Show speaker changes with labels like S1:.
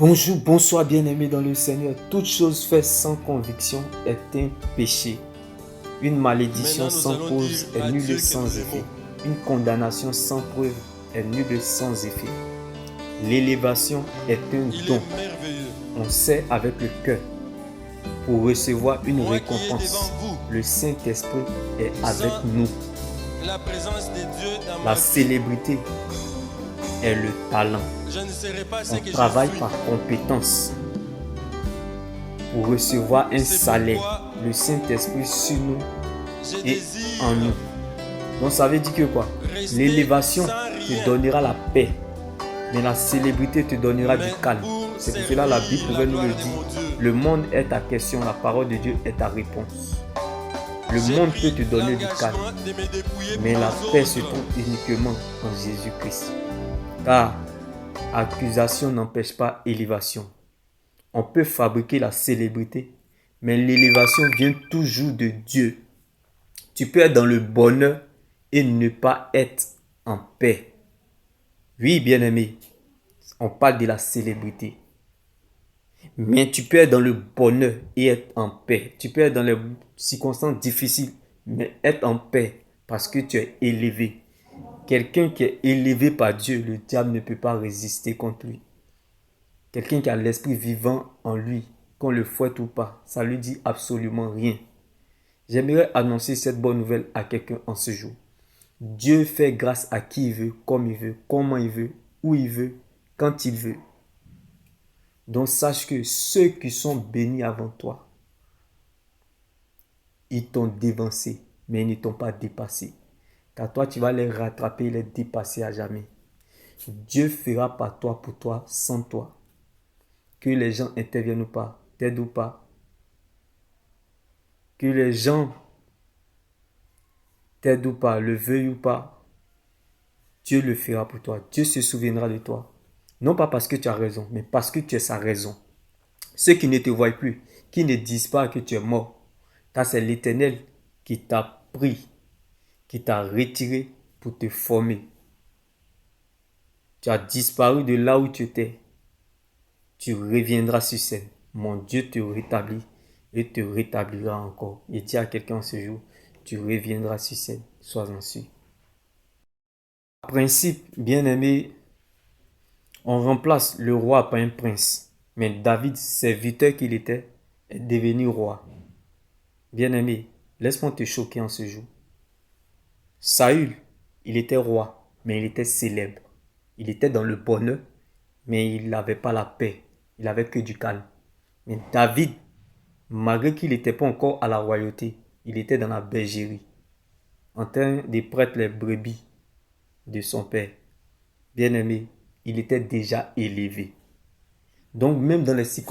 S1: Bonjour, bonsoir bien-aimés dans le Seigneur. Toute chose faite sans conviction est un péché. Une malédiction sans cause est nulle sans effet. Une condamnation sans preuve est nulle sans effet. L'élévation est un don. On sait avec le cœur pour recevoir une récompense. Le Saint-Esprit est avec nous. La célébrité est le talent. On travaille par compétence pour recevoir un salaire. Le Saint-Esprit sur nous et en nous. Donc ça veut dire que quoi? L'élévation te donnera la paix, mais la célébrité te donnera du calme. C'est pour cela la Bible pouvait nous le dire. Le monde est ta question, la parole de Dieu est ta réponse. Le monde peut te donner du calme, mais la paix se trouve uniquement en Jésus-Christ. Car accusation n'empêche pas élévation. On peut fabriquer la célébrité, mais l'élévation vient toujours de Dieu. Tu peux être dans le bonheur et ne pas être en paix. Oui, bien-aimé, on parle de la célébrité. Mais tu peux être dans le bonheur et être en paix. Tu peux être dans les circonstances difficiles, mais être en paix parce que tu es élevé. Quelqu'un qui est élevé par Dieu, le diable ne peut pas résister contre lui. Quelqu'un qui a l'esprit vivant en lui, qu'on le fouette ou pas, ça lui dit absolument rien. J'aimerais annoncer cette bonne nouvelle à quelqu'un en ce jour. Dieu fait grâce à qui il veut, comme il veut, comment il veut, où il veut, quand il veut. Donc sache que ceux qui sont bénis avant toi, ils t'ont dévancé, mais ils ne t'ont pas dépassé. Car toi, tu vas les rattraper, les dépasser à jamais. Dieu fera par toi, pour toi, sans toi. Que les gens interviennent ou pas, t'aident ou pas. Que les gens t'aident ou pas, le veuillent ou pas. Dieu le fera pour toi. Dieu se souviendra de toi. Non pas parce que tu as raison, mais parce que tu es sa raison. Ceux qui ne te voient plus, qui ne disent pas que tu es mort, car c'est l'Éternel qui t'a pris, qui t'a retiré pour te former. Tu as disparu de là où tu étais. Tu reviendras sur scène. Mon Dieu te rétablit et te rétablira encore. Et dis à quelqu'un ce jour, tu reviendras sur scène. Sois-en sûr. Par principe, bien-aimé, on remplace le roi par un prince. Mais David, serviteur qu'il était, est devenu roi. Bien-aimé, laisse-moi te choquer en ce jour. Saül, il était roi, mais il était célèbre. Il était dans le bonheur, mais il n'avait pas la paix. Il n'avait que du calme. Mais David, malgré qu'il n'était pas encore à la royauté, il était dans la bergerie, en train de prêter les brebis de son père. Bien-aimé, il était déjà élevé. Donc même dans les circonstances